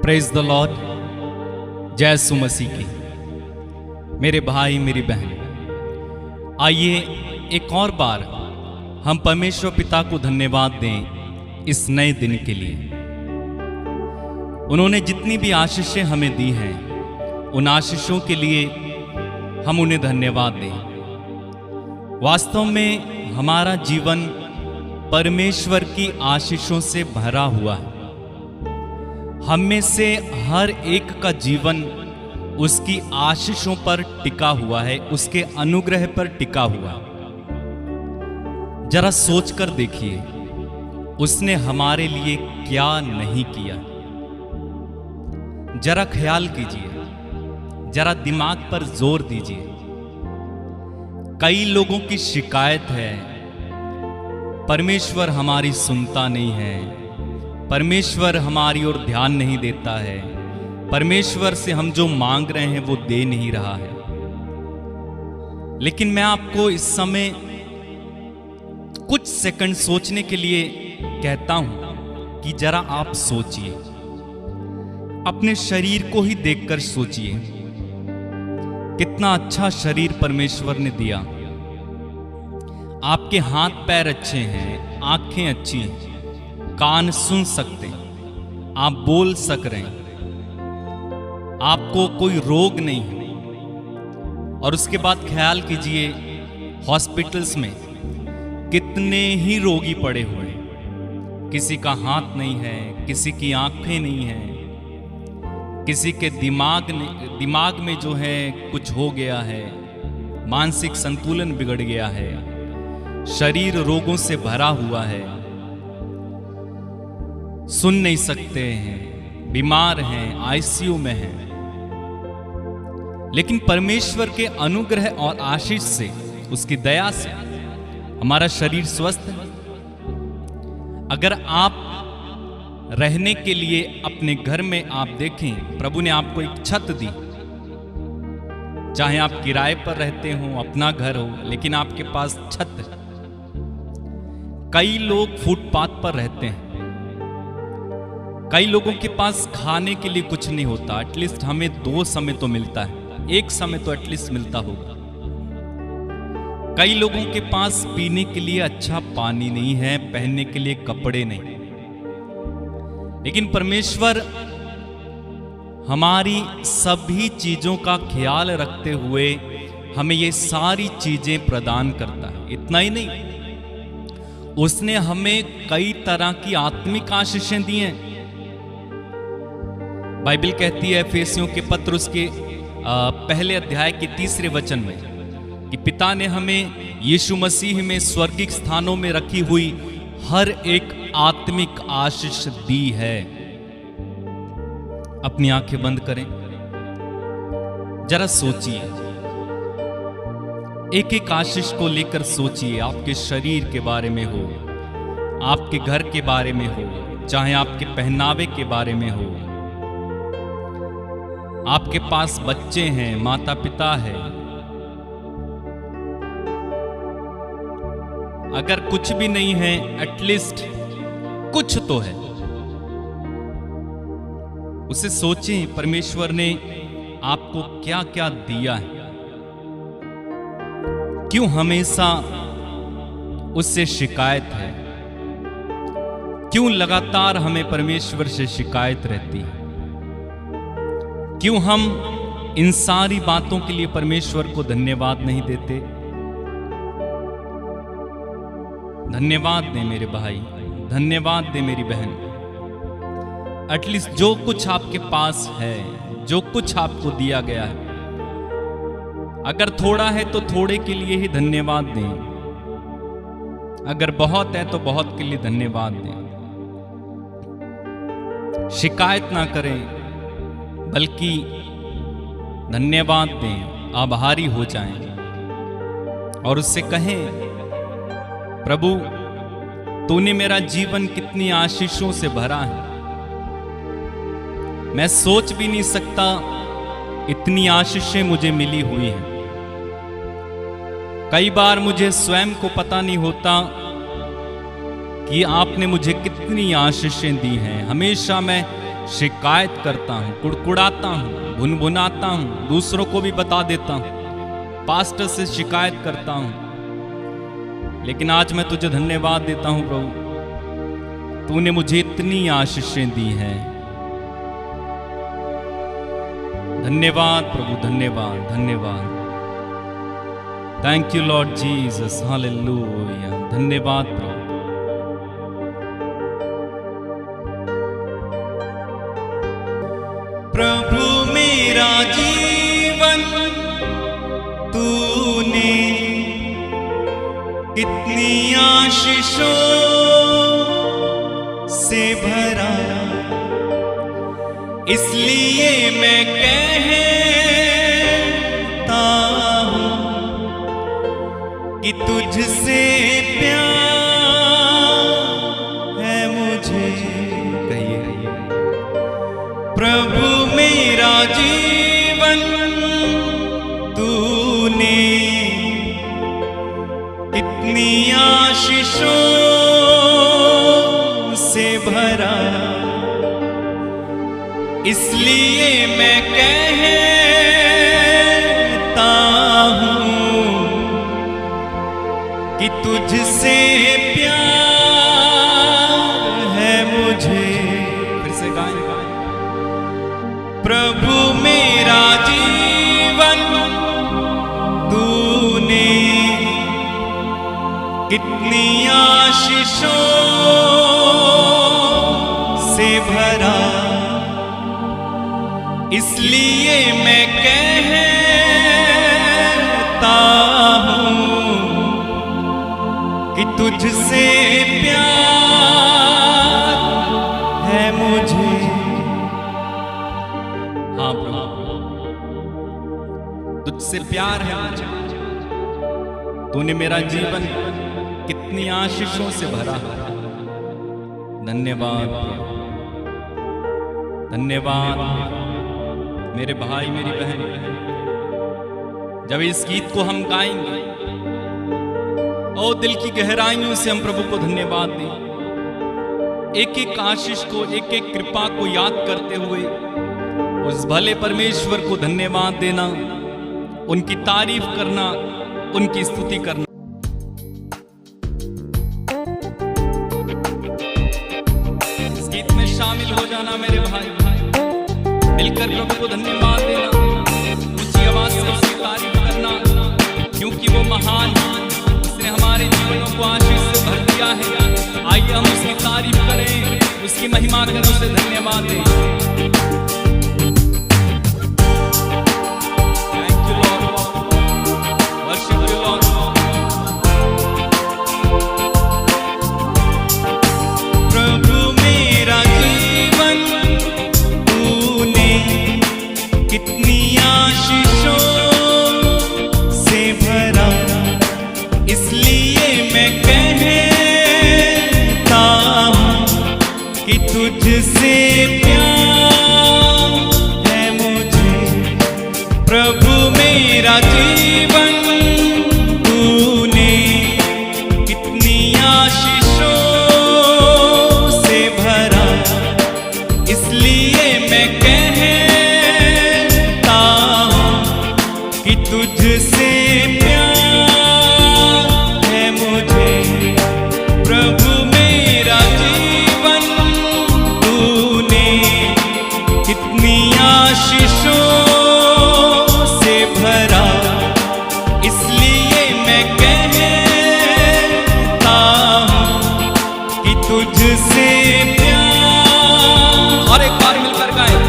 Praise the Lord. जय यीशु मसीह की। मेरे भाई मेरी बहन, आइए एक और बार हम परमेश्वर पिता को धन्यवाद दें इस नए दिन के लिए। उन्होंने जितनी भी आशीषें हमें दी हैं, उन आशीषों के लिए हम उन्हें धन्यवाद दें। वास्तव में हमारा जीवन परमेश्वर की आशीषों से भरा हुआ है। हम में से हर एक का जीवन उसकी आशीषों पर टिका हुआ है, उसके अनुग्रह पर टिका हुआ है। जरा सोचकर देखिए, उसने हमारे लिए क्या नहीं किया। जरा ख्याल कीजिए, जरा दिमाग पर जोर दीजिए। कई लोगों की शिकायत है, परमेश्वर हमारी सुनता नहीं है, परमेश्वर हमारी ओर ध्यान नहीं देता है, परमेश्वर से हम जो मांग रहे हैं वो दे नहीं रहा है। लेकिन मैं आपको इस समय कुछ सेकंड सोचने के लिए कहता हूं कि जरा आप सोचिए, अपने शरीर को ही देखकर सोचिए, कितना अच्छा शरीर परमेश्वर ने दिया। आपके हाथ पैर अच्छे हैं, आंखें अच्छी हैं, कान सुन सकते हैं, आप बोल सक रहे हैं, आपको कोई रोग नहीं है। और उसके बाद ख्याल कीजिए, हॉस्पिटल्स में कितने ही रोगी पड़े हुए हैं। किसी का हाथ नहीं है, किसी की आंखें नहीं हैं, किसी के दिमाग में जो है कुछ हो गया है, मानसिक संतुलन बिगड़ गया है, शरीर रोगों से भरा हुआ है, सुन नहीं सकते हैं, बीमार हैं, आईसीयू में हैं। लेकिन परमेश्वर के अनुग्रह और आशीष से, उसकी दया से हमारा शरीर स्वस्थ है। अगर आप रहने के लिए अपने घर में आप देखें, प्रभु ने आपको एक छत दी। चाहे आप किराए पर रहते हो, अपना घर हो, लेकिन आपके पास छत है। कई लोग फुटपाथ पर रहते हैं, कई लोगों के पास खाने के लिए कुछ नहीं होता। एटलीस्ट हमें 2 समय तो मिलता है, 1 समय तो एटलीस्ट मिलता होगा। कई लोगों के पास पीने के लिए अच्छा पानी नहीं है, पहनने के लिए कपड़े नहीं। लेकिन परमेश्वर हमारी सभी चीजों का ख्याल रखते हुए हमें ये सारी चीजें प्रदान करता है। इतना ही नहीं, उसने हमें कई तरह की आत्मिक आशीषें दी हैं। बाइबल कहती है एफेसियों के पत्र उसके पहले अध्याय के 3 वचन में कि पिता ने हमें यीशु मसीह में स्वर्गिक स्थानों में रखी हुई हर एक आत्मिक आशीष दी है। अपनी आंखें बंद करें, जरा सोचिए, एक एक आशीष को लेकर सोचिए। आपके शरीर के बारे में हो, आपके घर के बारे में हो, चाहे आपके पहनावे के बारे में हो, आपके पास बच्चे हैं, माता पिता है। अगर कुछ भी नहीं है, एटलीस्ट कुछ तो है। उसे सोचें, परमेश्वर ने आपको क्या क्या दिया है। क्यों हमेशा उससे शिकायत है? क्यों लगातार हमें परमेश्वर से शिकायत रहती है? क्यों हम इन सारी बातों के लिए परमेश्वर को धन्यवाद नहीं देते? धन्यवाद दे मेरे भाई, धन्यवाद दे मेरी बहन। एटलीस्ट जो कुछ आपके पास है, जो कुछ आपको दिया गया है, अगर थोड़ा है तो थोड़े के लिए ही धन्यवाद दें। अगर बहुत है तो बहुत के लिए धन्यवाद दें। शिकायत ना करें, बल्कि धन्यवाद दें, आभारी हो जाएं और उससे कहें, प्रभु तूने मेरा जीवन कितनी आशीषों से भरा है। मैं सोच भी नहीं सकता इतनी आशीषें मुझे मिली हुई हैं। कई बार मुझे स्वयं को पता नहीं होता कि आपने मुझे कितनी आशीषें दी हैं। हमेशा मैं शिकायत करता हूँ, कुड़कुड़ाता हूँ, भुनभुनाता हूँ, दूसरों को भी बता देता हूँ, पास्टर से शिकायत करता हूँ। लेकिन आज मैं तुझे धन्यवाद देता हूँ प्रभु, तूने मुझे इतनी आशीषें दी हैं। धन्यवाद प्रभु, धन्यवाद, धन्यवाद। Thank you Lord Jesus, hallelujah. धन्यवाद प्रभु। प्रभु मेरा जीवन तूने कितनी आशीषों से भरा, इसलिए मैं कहता हूँ कि तुझसे प्यार है मुझे। कहिए प्रभु मेरा जीवन तूने कितनी आशीषों से भरा, इसलिए मैं कहता हूँ कि तुझसे प्यार है मुझे। फिर से गाएं। प्रभु मेरा जीवन तूने कितनी आशीषों से भरा, इसलिए मैं कहता हूँ कि तुझसे प्यार है मुझे। हाँ प्रभु, तुझसे प्यार है मुझे। तूने मेरा जीवन कितनी आशीषों से भरा। धन्यवाद प्रभु, धन्यवाद मेरे भाई, मेरी बहन। जब इस गीत को हम गाएंगे और दिल की गहराइयों से हम प्रभु को धन्यवाद दें, एक एक आशीष को, एक एक कृपा को याद करते हुए उस भले परमेश्वर को धन्यवाद देना, उनकी तारीफ करना, उनकी स्तुति करना। इस गीत में शामिल हो जाना मेरे भाई, मिलकर प्रभु को धन्यवाद देना, ऊंची आवाज से उसकी तारीफ करना, क्योंकि वो महान, उसने हमारे जीवनों को आशीष से भर दिया है। आइए हम उसकी तारीफ करें, उसकी महिमा करें, उसे धन्यवाद दें। कितनी आशीषों से भरा, इसलिए मैं कहता हूँ कि तुझसे प्यार है मुझे। प्रभु मेरा जीवन तूने कितनी आशीषों से भरा, इसलिए मैं तुझसे प्यार है मुझे। प्रभु मेरा जीवन तूने कितनी आशीषों से भरा, इसलिए मैं कहता हूँ कि तुझसे प्यार। और एक बार मिलकर गाएं।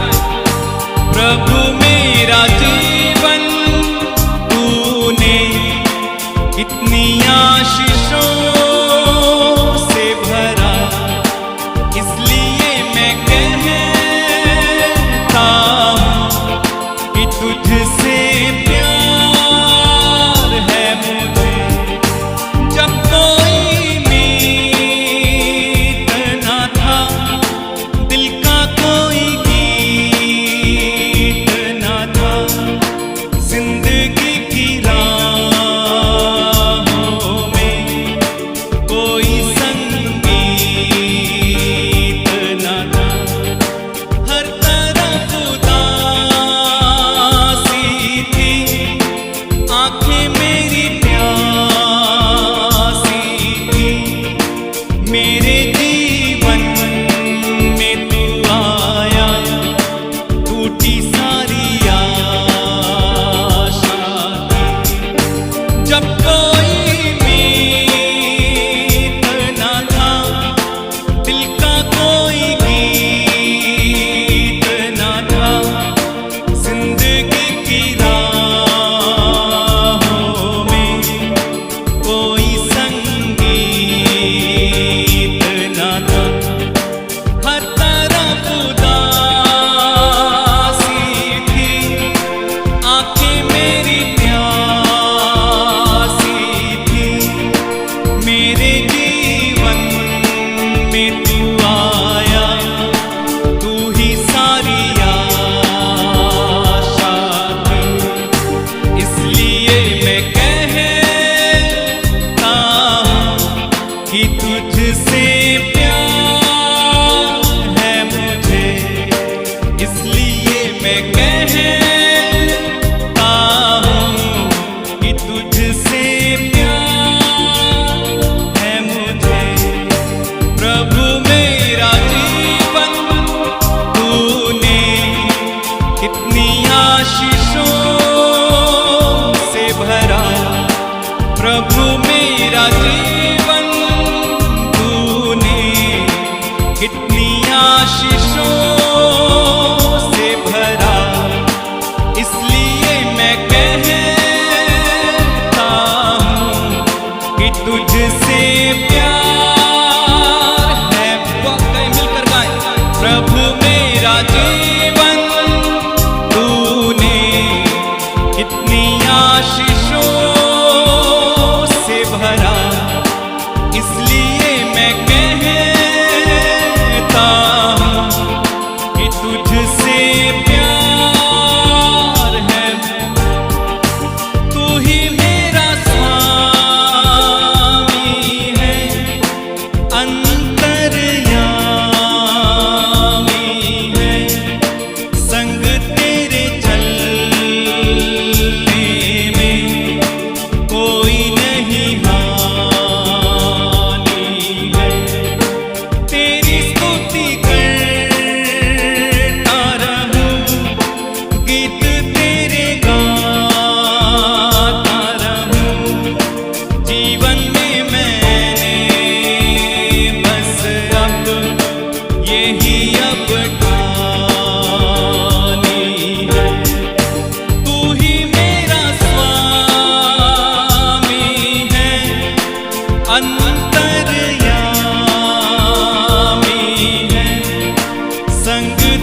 प्रभु मेरा जीवन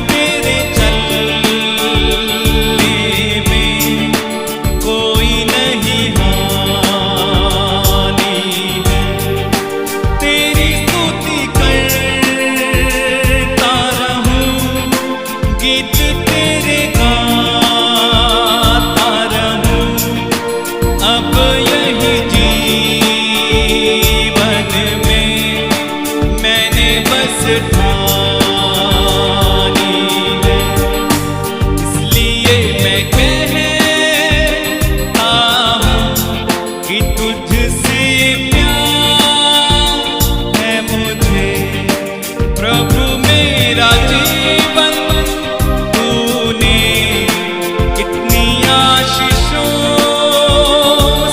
तेरे चलने में कोई नहीं हानि है। तेरी स्तुति करता रहूं, गीत तेरे गाता रहूं। अब यही जीवन में मैंने बस ठानी है। इसलिए मैं कहता हूँ कि तुझसे प्यार है मुझे। प्रभु मेरा जीवन तूने कितनी आशीषों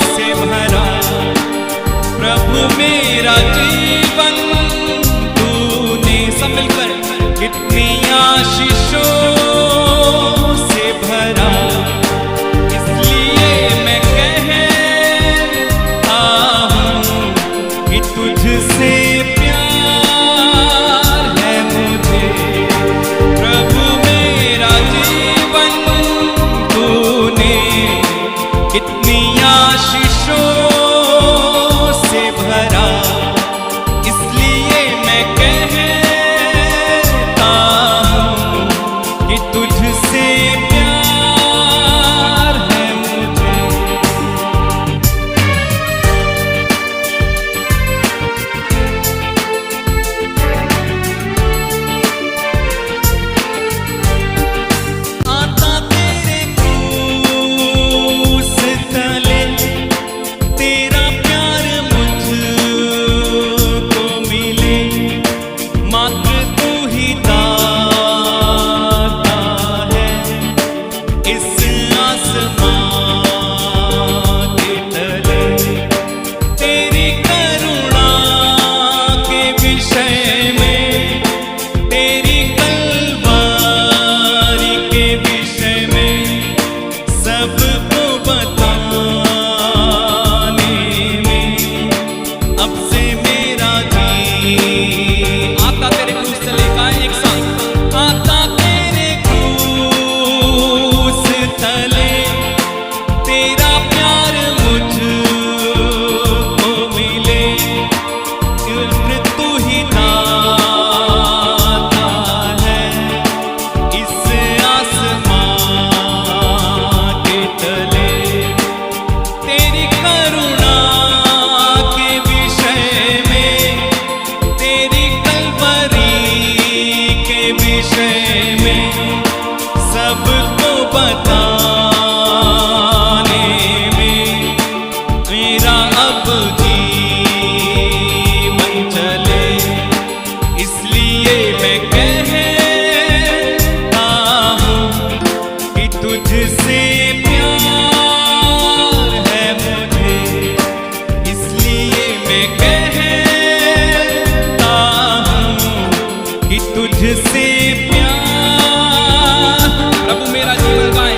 से भरा। प्रभु मेरा जीवन तूने, सब मिलकर, कितनी आशीषों से भरा। इसलिए मैं कहता हूँ कि तुझसे प्यार है मुझे। प्रभु मेरा जीवन तूने कितनी आशीषों से भरा। इसलिए मैं कहता हूँ कि तुझसे प्यार है मुझे। आता तेरे क्रूस तले, तेरा प्यार मुझको मिले। मात्र तू ही दाता है इस आसमां के तले। तेरी करुणा के विषय में, तेरी कल्वारी के विषय में सबको बताने में अब से मेरा जी। आता तेरे क्रूस तले का एक साथ, आता तेरे क्रूस तले, तेरा प्यार मुझको मिले। तू ही दाता है इस आसमां के तले। तेरी करुणा के विषय में, तेरी कल्वरी के विषय में सबको बताने में मेरा अब जीवन चले। इसलिए मैं कहता हूँ कि तुझसे प्यार है मुझे। इसलिए मैं कहता हूँ कि तुझसे प्यार। प्रभु मेरा जीवन गाए।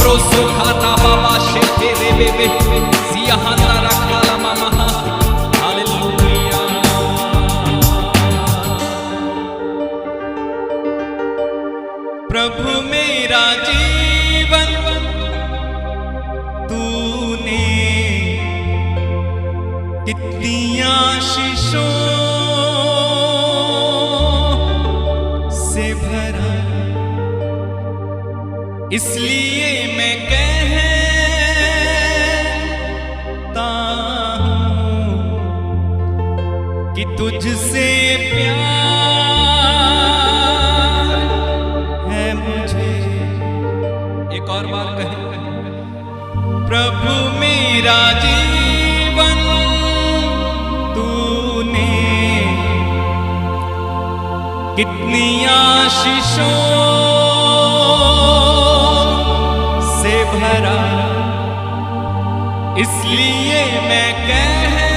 माप्रो सुखाता बाबा शेखे रे बेबे सिया हांदा रखाला मामा हालेलुया। प्रभु मेरा जीवन तूने कितनी आशीषों से भरा, इसलिए मैं कहता हूं कि तुझसे प्यार है मुझे। एक और बार कहें, प्रभु मेरा जीवन तूने कितनी आशीषों से भरा, इसलिए मैं कहता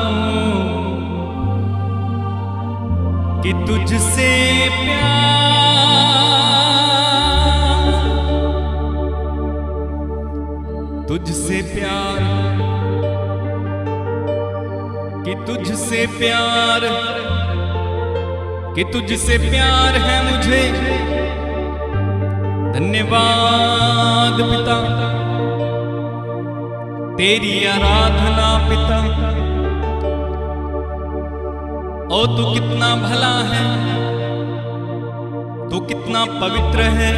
हूं कि तुझसे तुझसे प्यार, कि तुझसे प्यार, कि तुझसे प्यार है मुझे। धन्यवाद पिता, तेरी आराधना पिता। ओ तू कितना भला है, तू कितना पवित्र है,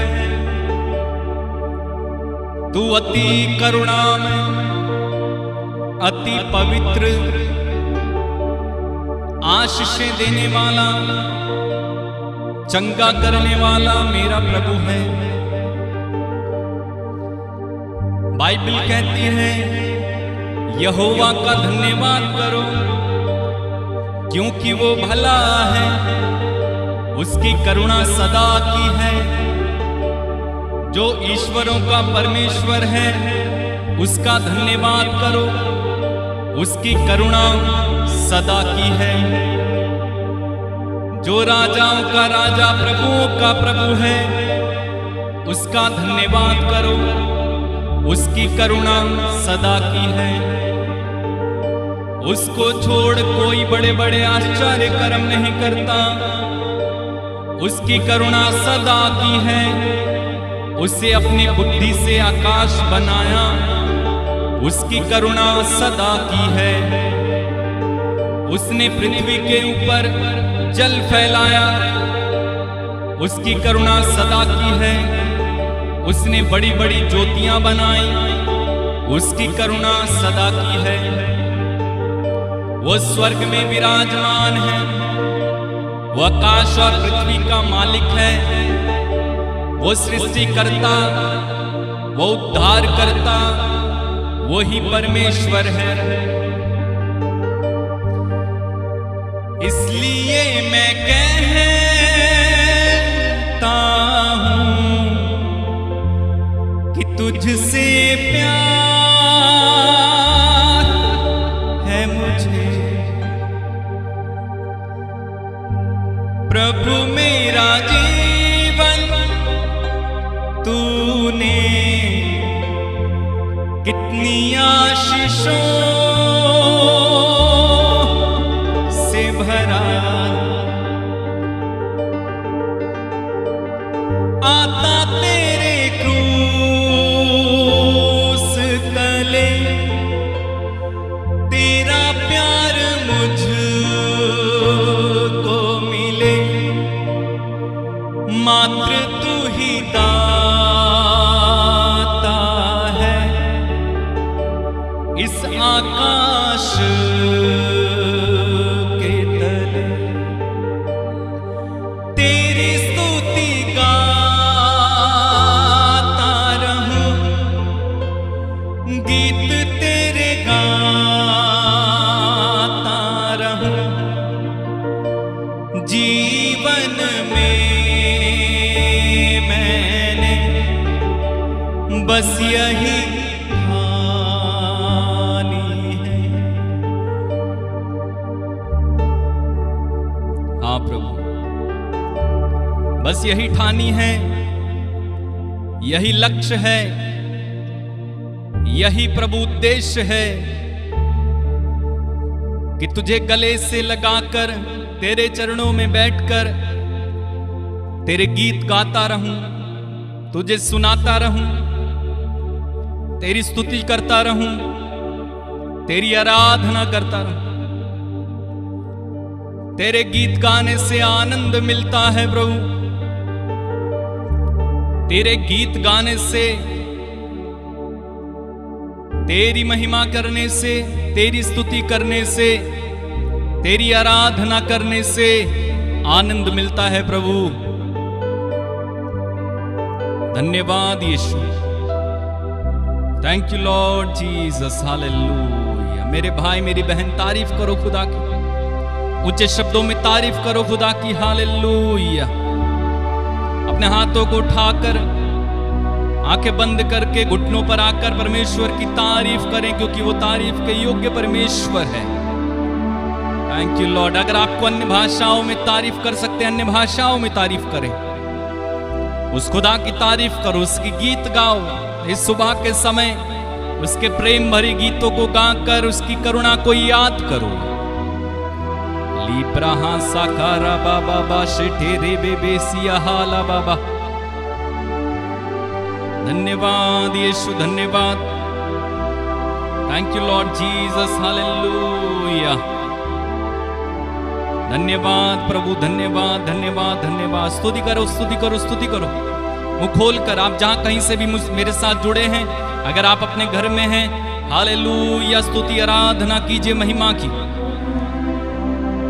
तू अति करुणामय, अति पवित्र, आशीषें देने वाला, चंगा करने वाला मेरा प्रभु है। बाइबल कहती है यहोवा का धन्यवाद करो क्योंकि वो भला है, उसकी करुणा सदा की है। जो ईश्वरों का परमेश्वर है उसका धन्यवाद करो, उसकी करुणा सदा की है। जो राजाओं का राजा, प्रभुओं का प्रभु है, उसका धन्यवाद करो, उसकी करुणा सदा की है। उसको छोड़ कोई बड़े बड़े आश्चर्य कर्म नहीं करता, उसकी करुणा सदा की है। उससे अपनी बुद्धि से आकाश बनाया, उसकी करुणा सदा की है। उसने पृथ्वी के ऊपर जल फैलाया, उसकी करुणा सदा की है। उसने बड़ी बड़ी ज्योतियां बनाई, उसकी करुणा सदा की है। वो स्वर्ग में विराजमान है, वो आकाश और पृथ्वी का मालिक है, वो सृष्टिकर्ता, वो उद्धारकर्ता, वो ही परमेश्वर है। इसलिए मैं कहता हूं कि तुझसे प्यार है मुझे। प्रभु मेरा जीवन तूने कितनी आशीषों से भरा, आता तेरे क्रूस तले, तेरा प्यार मुझको मिले। मात्र तू ही दाता है इस आकाश के तले। तेरी स्तुति गाता रहूं, गीत तेरे गाता रहूं। जीवन में मैंने बस यही ठानी है। हाँ प्रभु, बस यही ठानी है यही लक्ष्य है, यही प्रभु उद्देश्य है कि तुझे गले से लगाकर तेरे चरणों में बैठकर तेरे गीत गाता रहूं, तुझे सुनाता रहूं, तेरी स्तुति करता रहूं, तेरी आराधना करता रहूं। तेरे गीत गाने से आनंद मिलता है प्रभु, तेरे गीत गाने से, तेरी महिमा करने से, तेरी स्तुति करने से, तेरी आराधना करने से आनंद मिलता है प्रभु। धन्यवाद Yeshu, thank you Lord Jesus, hallelujah. मेरे भाई मेरी बहन तारीफ करो खुदा की, ऊंचे शब्दों में तारीफ करो खुदा की, हालेलुया। अपने हाथों को उठाकर आंखें बंद करके घुटनों पर आकर परमेश्वर की तारीफ करें, क्योंकि वो तारीफ के योग्य परमेश्वर है। Thank you Lord. अगर आपको अन्य भाषाओं में तारीफ कर सकते हैं, अन्य भाषाओं में तारीफ करें, उस खुदा की तारीफ करो, उसकी गीत गाओ। इस सुबह के समय उसके प्रेम भरी गीतों को गाकर उसकी करुणा को याद करो। लीप्राहा साकारा बाबा बाशे रे बेबेसिया हाला बाबा। धन्यवाद यीशु, धन्यवाद। Thank you Lord Jesus, hallelujah. धन्यवाद प्रभु, धन्यवाद धन्यवाद धन्यवाद। स्तुति करो, स्तुति करो, स्तुति करो। मुंह खोल कर आप जहां कहीं से भी मेरे साथ जुड़े हैं, अगर आप अपने घर में हैं, हालेलुया, स्तुति आराधना कीजिए महिमा की,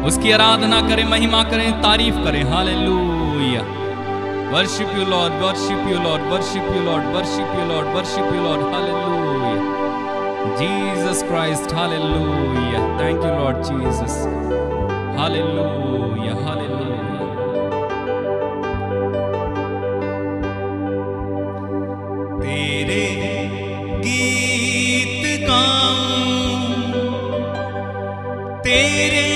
उसकी आराधना करें, महिमा करें, तारीफ करें। Hallelujah. Worship you Lord, worship you Lord, worship you Lord, worship you Lord, worship you Lord. Hallelujah Jesus Christ, hallelujah. Thank you Lord Jesus, hallelujah, hallelujah. तेरे गीत गाऊं, तेरे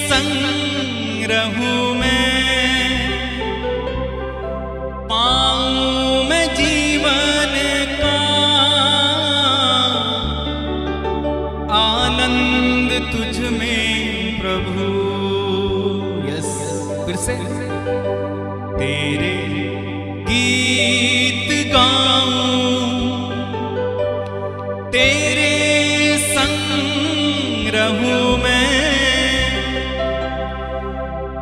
संग रहूं मैं, पाऊं मैं जीवन का आनंद तुझ में प्रभु। यस, फिर से। तेरे गीत गाऊं, तेरे संग रहूं मैं,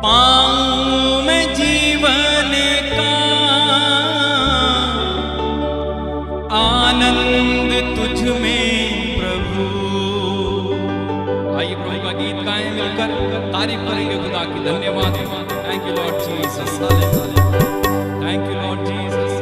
पाऊं मैं जीवन का आनंद तुझ में प्रभु। आइए प्रभु का गीत गाएं मिलकर, तारीफ करेंगे खुदा की। धन्यवाद, thank you Lord Jesus, hallelujah. Thank you Lord Jesus.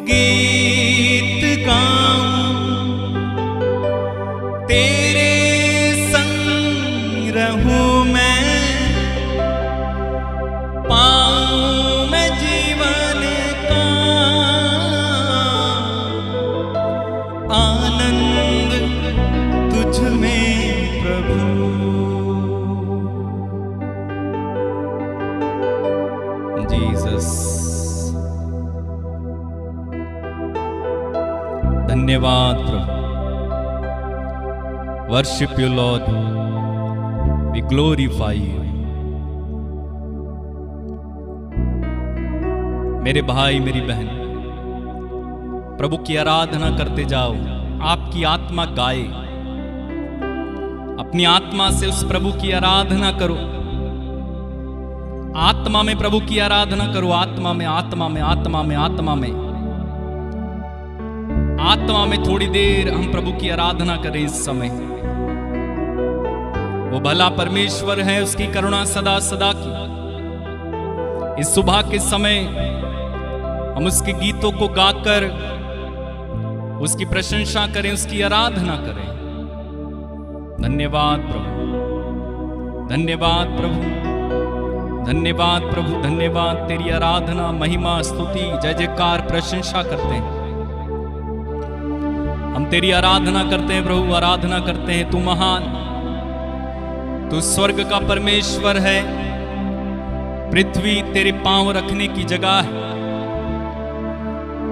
गीत गाऊं, तेरे संग रहूं मैं, पाऊं मैं जीवन का आनंद तुझ में प्रभु। जीसस, धन्यवाद प्रभु। Worship you Lord, we glorify you. मेरे भाई मेरी बहन, प्रभु की आराधना करते जाओ, आपकी आत्मा गाए, अपनी आत्मा से उस प्रभु की आराधना करो, आत्मा में प्रभु की आराधना करो, आत्मा में आत्मा में आत्मा में आत्मा में आत्मा में थोड़ी देर हम प्रभु की आराधना करें। इस समय वो भला परमेश्वर है, उसकी करुणा सदा सदा की। इस सुबह के समय हम उसके गीतों को गाकर उसकी प्रशंसा करें, उसकी आराधना करें। धन्यवाद प्रभु, धन्यवाद प्रभु, धन्यवाद प्रभु, धन्यवाद। तेरी आराधना, महिमा, स्तुति, जय जयकार, प्रशंसा करते हैं। हम तेरी आराधना करते हैं प्रभु, आराधना करते हैं। तू महान, तू स्वर्ग का परमेश्वर है, पृथ्वी तेरे पांव रखने की जगह है।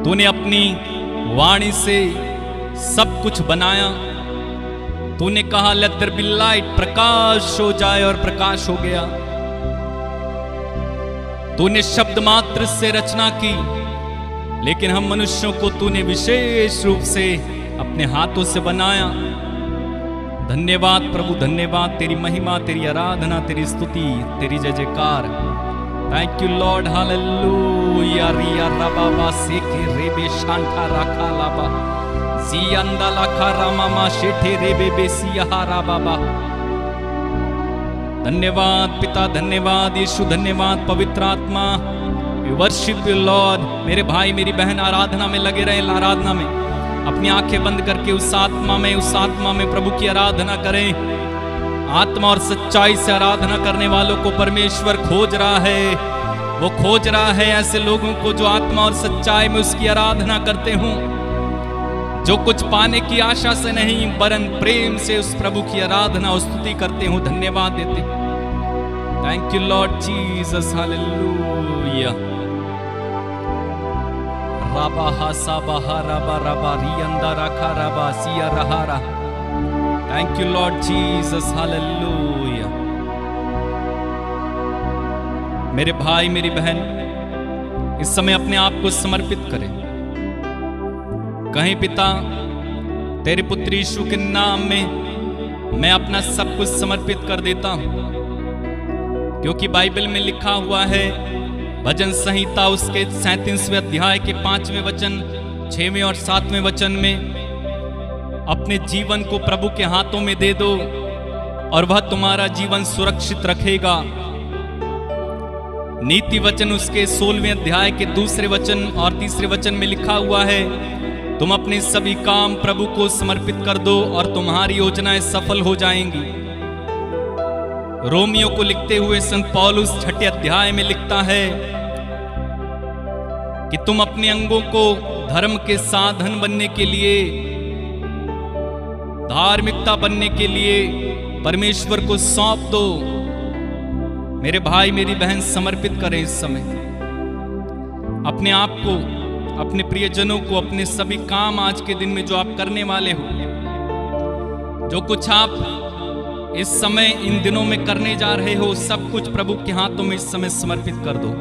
तूने अपनी वाणी से सब कुछ बनाया। तूने कहा लेट देयर बी लाइट, प्रकाश हो जाए, और प्रकाश हो गया। तूने शब्द मात्र से रचना की, लेकिन हम मनुष्यों को तूने विशेष रूप से अपने हाथों से बनाया। धन्यवाद प्रभु, धन्यवाद। तेरी महिमा, तेरी आराधना, तेरी स्तुति, तेरी जय जयकार। Thank you Lord, hallelujah. रिया रबाबा सेके रेबे शांता राखा लाबा जियांदा लाखा रामामा शेठे रेबे बेसिया राबाबा। धन्यवाद पिता, धन्यवाद यीशु, धन्यवाद पवित्र आत्मा। We worship you Lord. मेरे भाई मेरी बहन आराधना में लगे रहे, आराधना में अपनी आंखें बंद करके उस आत्मा में प्रभु की आराधना करें। आत्मा और सच्चाई से आराधना करने वालों को परमेश्वर खोज रहा है। वो खोज रहा है ऐसे लोगों को जो आत्मा और सच्चाई में उसकी आराधना करते हों, जो कुछ पाने की आशा से नहीं वरन प्रेम से उस प्रभु की आराधना और स्तुति करते हूं, धन्यवाद देते। Thank you Lord Jesus, hallelujah. राबा हासा बहा राबा राबा रियंदा रखा राबा सिया रहारा। Thank you Lord Jesus, hallelujah. मेरे भाई मेरी बहन, इस समय अपने आप को समर्पित करें। कहें पिता, तेरे पुत्र यीशु के नाम में मैं अपना सब कुछ समर्पित कर देता हूं, क्योंकि बाइबल में लिखा हुआ है, भजन संहिता उसके 37वें अध्याय के 5वें वचन, 6वें और 7वें वचन में, अपने जीवन को प्रभु के हाथों में दे दो और वह तुम्हारा जीवन सुरक्षित रखेगा। नीति वचन उसके 16वें अध्याय के 2 वचन और 3 वचन में लिखा हुआ है, तुम अपने सभी काम प्रभु को समर्पित कर दो और तुम्हारी योजनाएं सफल हो जाएंगी। रोमियो को लिखते हुए संत पौलुस 6ठे अध्याय में लिखता है कि तुम अपने अंगों को धर्म के साधन बनने के लिए, धार्मिकता बनने के लिए परमेश्वर को सौंप दो। मेरे भाई मेरी बहन, समर्पित करें इस समय अपने आप को, अपने प्रियजनों को, अपने सभी काम आज के दिन में जो आप करने वाले हो, जो कुछ आप इस समय इन दिनों में करने जा रहे हो, सब कुछ प्रभु के हाथों में इस समय समर्पित कर दो।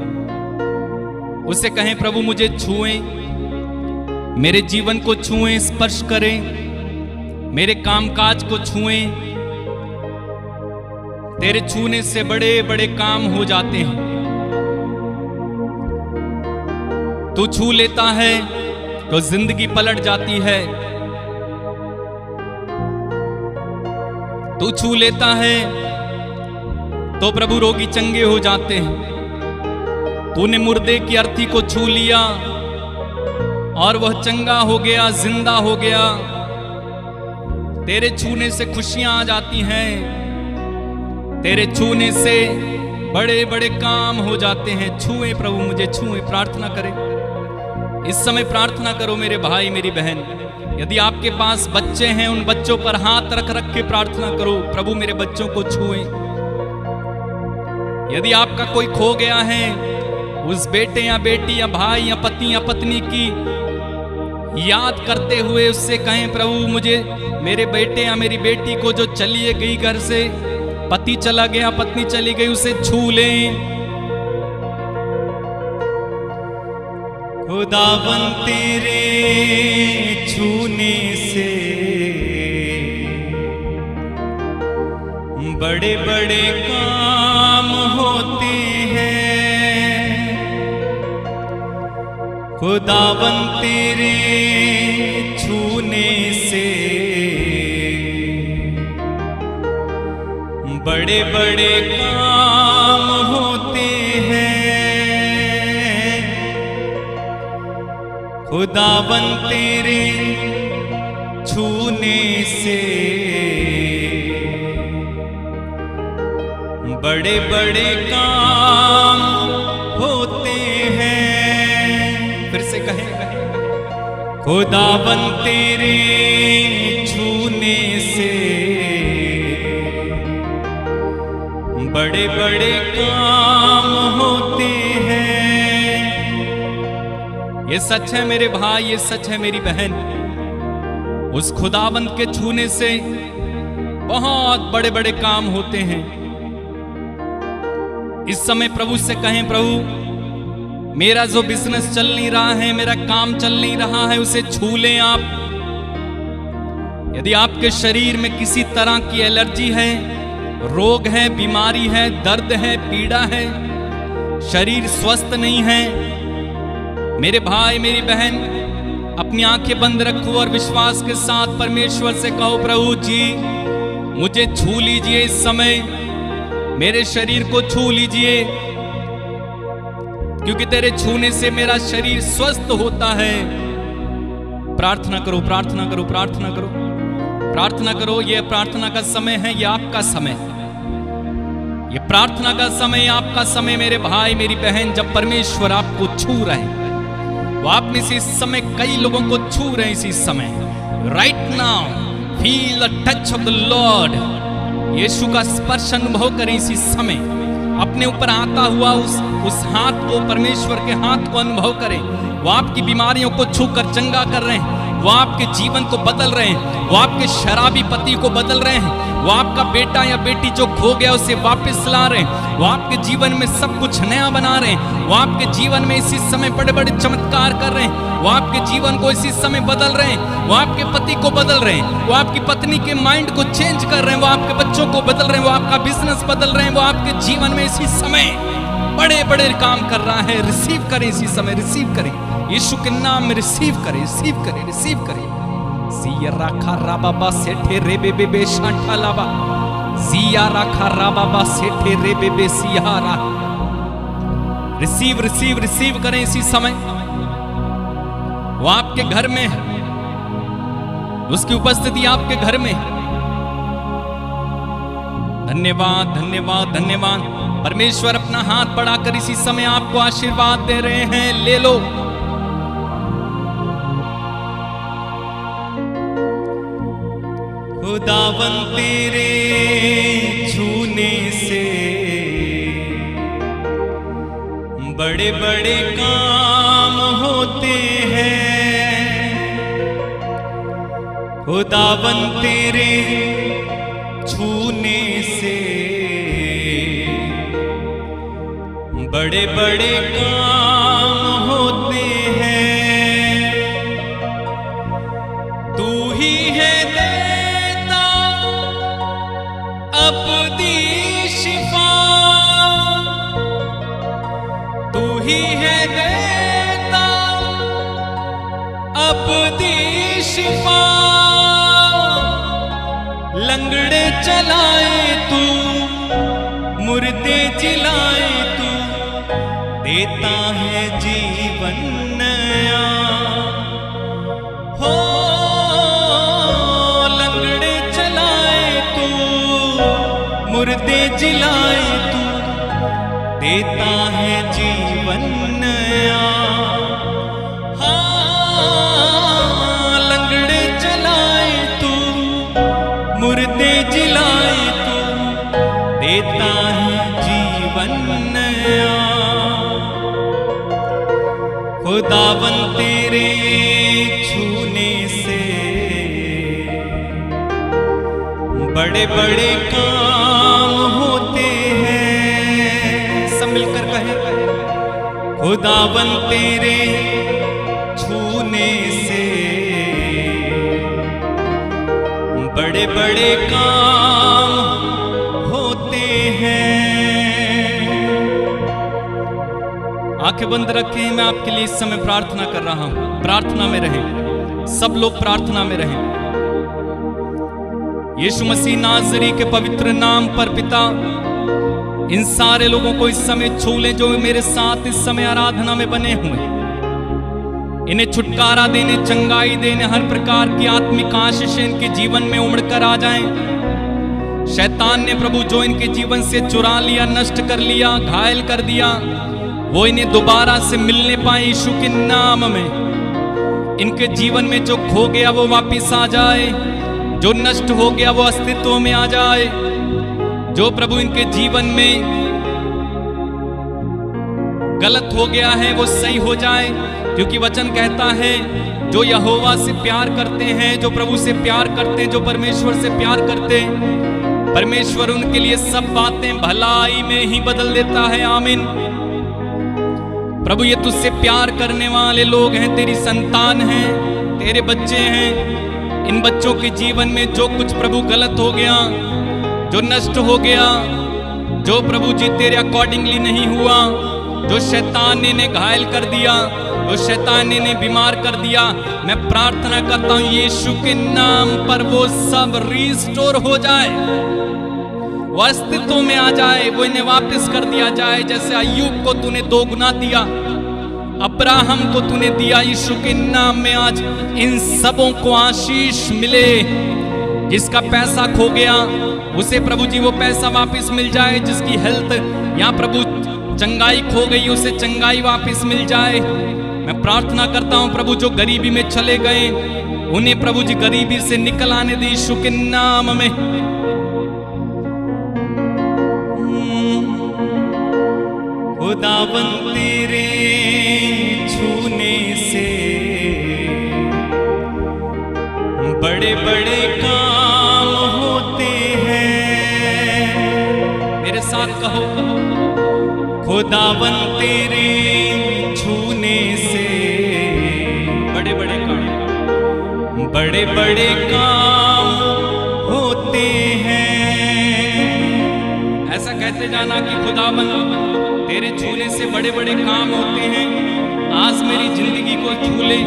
उसे कहें, प्रभु मुझे छुएं, मेरे जीवन को छुएं, स्पर्श करें, मेरे कामकाज को छुएं। तेरे छूने से बड़े बड़े काम हो जाते हैं। तू छू लेता है तो जिंदगी पलट जाती है। तू छू लेता है तो प्रभु रोगी चंगे हो जाते हैं। तूने मुर्दे की अर्थी को छू लिया और वह चंगा हो गया, जिंदा हो गया। तेरे छूने से खुशियां आ जाती हैं, तेरे छूने से बड़े बड़े काम हो जाते हैं। छुए प्रभु, मुझे छुए। प्रार्थना करें इस समय, प्रार्थना करो मेरे भाई मेरी बहन। यदि आपके पास बच्चे हैं, उन बच्चों पर हाथ रख रख के प्रार्थना करो, प्रभु मेरे बच्चों को छुए। यदि आपका कोई खो गया है, उस बेटे या बेटी या भाई या पति या पत्नी की याद करते हुए उससे कहें, प्रभु मुझे मेरे बेटे या मेरी बेटी को जो चली गई घर से, पति चला गया, पत्नी चली गई, उसे छू लें। खुदावन तेरे छूने से बड़े बड़े काम होते हैं। खुदावन तेरे छूने से बड़े बड़े काम होते हैं। खुदावन तेरे छूने से बड़े बड़े काम होते हैं। फिर से कहें, खुदावन तेरे छूने से बड़े बड़े काम होते हैं। ये सच है मेरे भाई, ये सच है मेरी बहन। उस खुदावंत के छूने से बहुत बड़े बड़े काम होते हैं। इस समय प्रभु से कहें, प्रभु मेरा जो बिजनेस चल नहीं रहा है, मेरा काम चल नहीं रहा है, उसे छू लें आप। यदि आपके शरीर में किसी तरह की एलर्जी है, रोग है, बीमारी है, दर्द है, पीड़ा है, शरीर स्वस्थ नहीं है, मेरे भाई मेरी बहन अपनी आंखें बंद रखो और विश्वास के साथ परमेश्वर से कहो, प्रभु जी मुझे छू लीजिए, इस समय मेरे शरीर को छू लीजिए, क्योंकि तेरे छूने से मेरा शरीर स्वस्थ होता है। प्रार्थना करो, प्रार्थना करो, प्रार्थना करो, प्रार्थना करो। यह प्रार्थना का समय है, यह आपका समय, यह प्रार्थना का समय, आपका समय मेरे भाई मेरी बहन। जब परमेश्वर आपको छू रहे हैं, वो आप में से इस समय कई लोगों को छू रहे हैं। इसी समय right now feel the touch of the Lord. Yeshu का स्पर्श अनुभव करें इसी समय। अपने ऊपर आता हुआ उस हाथ को, परमेश्वर के हाथ को अनुभव करें। वो आपकी बीमारियों को छूकर चंगा कर रहे हैं, वो आपके जीवन को बदल रहे हैं, वो आपके शराबी पति को बदल रहे हैं, वो आपका बेटा या बेटी जो खो गया उसे वापस ला रहे हैं, वो आपके जीवन में सब कुछ नया बना रहे हैं, वो आपके जीवन में इसी समय बड़े बड़े चमत्कार कर रहे हैं, वो आपके जीवन को इसी समय बदल रहे हैं, वो आपके पति को बदल रहे हैं, वो आपकी पत्नी के माइंड को चेंज कर रहे हैं, वो आपके बच्चों को बदल रहे हैं, वो आपका बिजनेस बदल रहे हैं, वो आपके जीवन में इसी समय बड़े बड़े काम कर रहा है। रिसीव करें इसी समय, रिसीव करें यीशु के नाम में, रिसीव करें, रिसीव करें, रिसीव करें। सिया राखा राबाबा सेठे रे बेबे शांठा लाबा, सिया राखा राबाबा सेठे रे बेबे सियारा। रिसीव रिसीव रिसीव करें इसी समय। वो आपके घर में है, उसकी उपस्थिति आपके घर में। धन्यवाद धन्यवाद धन्यवाद। परमेश्वर अपना हाथ बढ़ाकर इसी समय आपको आशीर्वाद दे रहे हैं, ले लो। खुदावन तेरे छूने से बड़े बड़े काम होते हैं। खुदावन तेरे छूने से बड़े बड़े काम होते हैं। तू ही है देता अपनी शिफा, तू ही है देता अपनी शिफा। लंगड़े चलाए तू, मुर्दे जिलाए तू, देता है जीवन नया। जिलाए तू, देता है जीवन नया। हाँ, लंगड़े जलाए तू, मुर्दे जिलाए तू, देता है जीवन नया। खुदावन तेरे छूने से बड़े बड़े काम होते हैं। सब मिलकर कहे, खुदावन तेरे छूने से बड़े बड़े काम होते हैं। आंखें बंद रखें, मैं आपके लिए इस समय प्रार्थना कर रहा हूं। प्रार्थना में रहें, सब लोग प्रार्थना में रहें। यीशु मसीह नाज़री के पवित्र नाम पर पिता, इन सारे लोगों को इस समय छू ले जो मेरे साथ इस समय आराधना में बने हुए। इन्हें छुटकारा देने, चंगाई देने, हर प्रकार की आत्मिक आशीष इनके जीवन में उमड़ कर आ जाएं। शैतान ने प्रभु जो इनके जीवन से चुरा लिया, नष्ट कर लिया, घायल कर दिया, वो इन्हें दोबारा से मिलने पाए यीशु के नाम में। इनके जीवन में जो खो गया वो वापिस आ जाए, जो नष्ट हो गया वो अस्तित्व में आ जाए, जो प्रभु इनके जीवन में गलत हो गया है वो सही हो जाए। क्योंकि वचन कहता है जो यहोवा से प्यार करते हैं, जो प्रभु से प्यार करते हैं, जो परमेश्वर से प्यार करते हैं, परमेश्वर उनके लिए सब बातें भलाई में ही बदल देता है। आमीन। प्रभु ये तुझसे प्यार करने वाले लोग हैं, तेरी संतान हैं, तेरे बच्चे हैं। इन बच्चों के जीवन में जो कुछ प्रभु गलत हो गया, जो नष्ट हो गया, जो प्रभु जी तेरे अकॉर्डिंगली नहीं हुआ, जो शैतान ने इन्हें घायल कर दिया, जो शैतान ने इन्हें बीमार कर दिया, मैं प्रार्थना करता हूं यीशु के नाम पर वो सब रिस्टोर हो जाए, वो अस्तित्व में आ जाए, वो इन्हें वापस कर दिया जाए। जैसे अय्यूब को तूने 2 गुना दिया, अब्राहम को तूने दिया, यीशु के नाम में आज इन सबों को आशीष मिले। जिसका पैसा खो गया उसे प्रभु जी वो पैसा वापस मिल जाए। जिसकी हेल्थ या प्रभु चंगाई खो गई उसे चंगाई वापस मिल जाए। मैं प्रार्थना करता हूं प्रभु जो गरीबी में चले गए उन्हें प्रभु जी गरीबी से निकल आने दे यीशु के नाम में। खुदावन तेरे छूने से बड़े बड़े काम होते हैं। मेरे साथ कहो, खुदावन तेरे छूने से बड़े बड़े काम होते हैं। ऐसा कहते जाना कि खुदावन तेरे छूने से बड़े बड़े काम होते हैं। आज मेरी जिंदगी को छू ले,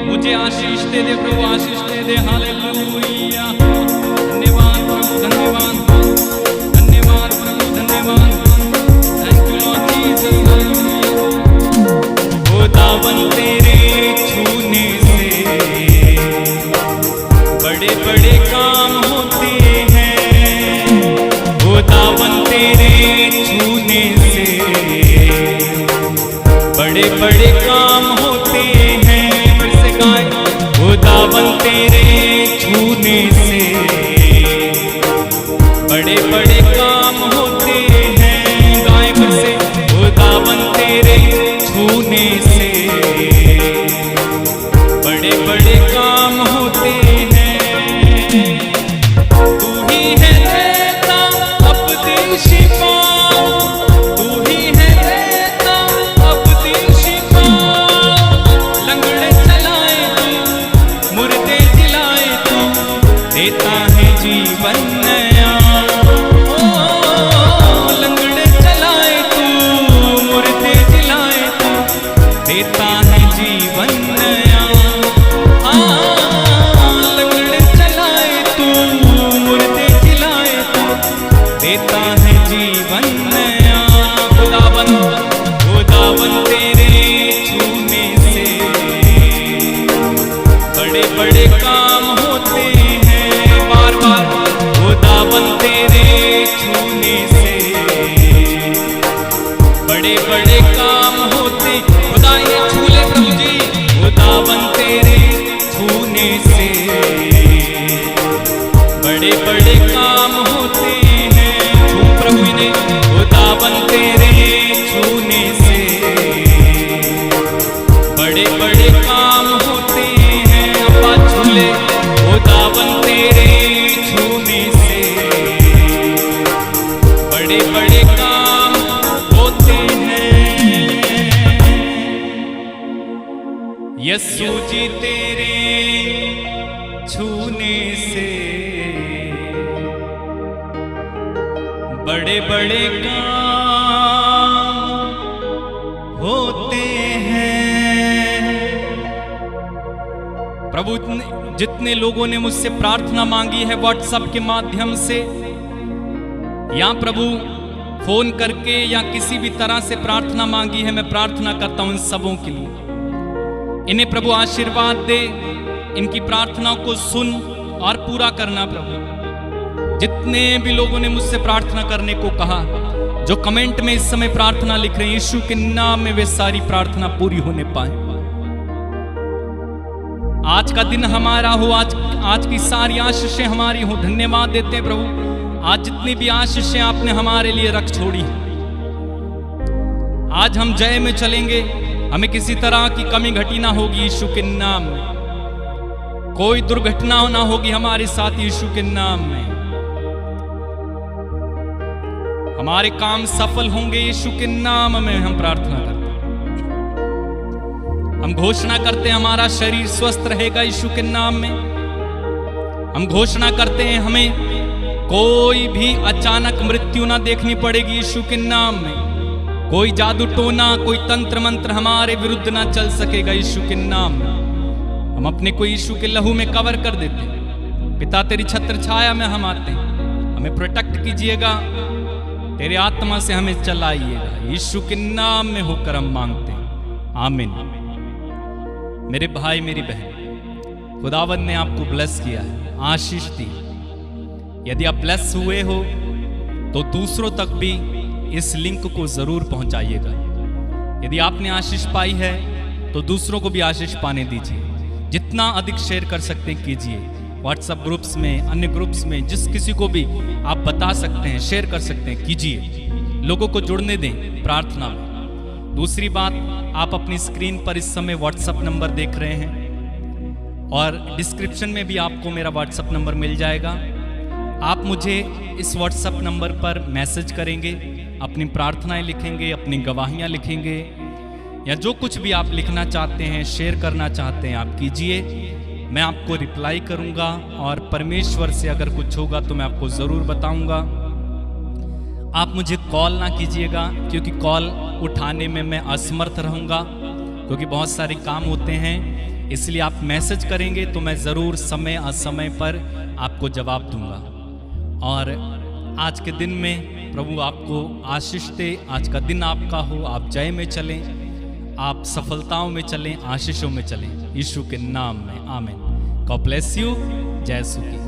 मुझे आशीष दे दे प्रभु, आशीष दे दे। हालेलुया। धन्यवाद प्रभु, धन्यवाद, धन्यवाद प्रभु, धन्यवाद। Thank you Lord Jesus. खुदावन तेरे छूने से बड़े बड़े काम होते हैं। खुदावन तेरे छूने से बड़े बड़े काम होते हैं। फिर से गाएं, खुदावन तेरे छूने से बड़े बड़े काम होते हैं। गाएं फिर से, खुदावन तेरे छूने से बड़े बड़े काम होते हैं। तू ही है देता अपनी शिफा, तू ही है देता अपनी शिफा। लंगड़े चलाए तू, मुर्दे जिलाए तू, देता है जीवन नया। ओ लंगड़े चलाए तू, मुर्दे जिलाए तू, देता है जीवन नया। लंगड़े चलाए तू, मुर्दे जिलाए तू, देता है जीवन नया। खुदावन तेरे छूने से बड़े बड़े काम होते हैं। बार बार खुदावन तेरे छूने से छूने से बड़े बड़े काम होते हैं। छू प्रभु इन्हें, खुदावन तेरे छूने से बड़े बड़े काम होते हैं। अब्बा झूले, खुदावन तेरे छूने से बड़े बड़े काम होते हैं। यीशु जी तेरे छूने से बड़े बड़े काम होते हैं। प्रभु जितने लोगों ने मुझसे प्रार्थना मांगी है व्हाट्सएप के माध्यम से या प्रभु फोन करके या किसी भी तरह से प्रार्थना मांगी है, मैं प्रार्थना करता हूं इन सबों के लिए। इन्हें प्रभु आशीर्वाद दे, इनकी प्रार्थनाओं को सुन और पूरा करना प्रभु। जितने भी लोगों ने मुझसे प्रार्थना करने को कहा, जो कमेंट में इस समय प्रार्थना लिख रहे हैं, यीशु के नाम में वे सारी प्रार्थना पूरी होने पाए। आज का दिन हमारा हो, आज की सारी आशीषें हमारी हो। धन्यवाद देते हैं प्रभु, आज जितनी भी आशीषें आपने हमारे लिए रख छोड़ी, आज हम जय में चलेंगे, हमें किसी तरह की कमी घटी ना होगी यीशु के नाम में। कोई दुर्घटना ना होगी हमारे साथ यीशु के नाम में। हमारे काम सफल होंगे यीशु के नाम में। हम प्रार्थना करते हैं, हम घोषणा करते हैं हमारा शरीर स्वस्थ रहेगा यीशु के नाम में। हम घोषणा करते हैं हमें कोई भी अचानक मृत्यु ना देखनी पड़ेगी यीशु के नाम में। कोई जादू टोना, कोई तंत्र मंत्र हमारे विरुद्ध ना चल सकेगा यीशु के नाम में। हम अपने को यीशु के लहू में कवर कर देते हैं। पिता तेरी छत्र छाया में हम आते हैं, हमें प्रोटेक्ट कीजिएगा, तेरे आत्मा से हमें चलाइएगा। यीशु के नाम में होकर हम मांगते हैं, आमीन। मेरे भाई मेरी बहन, खुदावन ने आपको ब्लेस किया है, आशीष दी। यदि आप ब्लेस हुए हो तो दूसरों तक भी इस लिंक को जरूर पहुंचाइएगा। यदि आपने आशीष पाई है तो दूसरों को भी आशीष पाने दीजिए। जितना अधिक शेयर कर सकते हैं कीजिए, व्हाट्सएप ग्रुप्स में, अन्य ग्रुप्स में, जिस किसी को भी आप बता सकते हैं, शेयर कर सकते हैं, कीजिए। लोगों को जुड़ने दें प्रार्थना में। दूसरी बात, आप अपनी स्क्रीन पर इस समय व्हाट्सएप नंबर देख रहे हैं और डिस्क्रिप्शन में भी आपको मेरा व्हाट्सएप नंबर मिल जाएगा। आप मुझे इस व्हाट्सएप नंबर पर मैसेज करेंगे, अपनी प्रार्थनाएं लिखेंगे, अपनी गवाहियां लिखेंगे, या जो कुछ भी आप लिखना चाहते हैं, शेयर करना चाहते हैं, आप कीजिए। मैं आपको रिप्लाई करूंगा और परमेश्वर से अगर कुछ होगा तो मैं आपको ज़रूर बताऊंगा। आप मुझे कॉल ना कीजिएगा क्योंकि कॉल उठाने में मैं असमर्थ रहूंगा, क्योंकि बहुत सारे काम होते हैं। इसलिए आप मैसेज करेंगे तो मैं ज़रूर समय असमय पर आपको जवाब दूंगा। और आज के दिन में प्रभु आपको आशीष दे। आज का दिन आपका हो, आप जय में चलें, आप सफलताओं में चलें, आशीषों में चलें, यीशु के नाम में, आमीन। God bless you. जय यीशु की।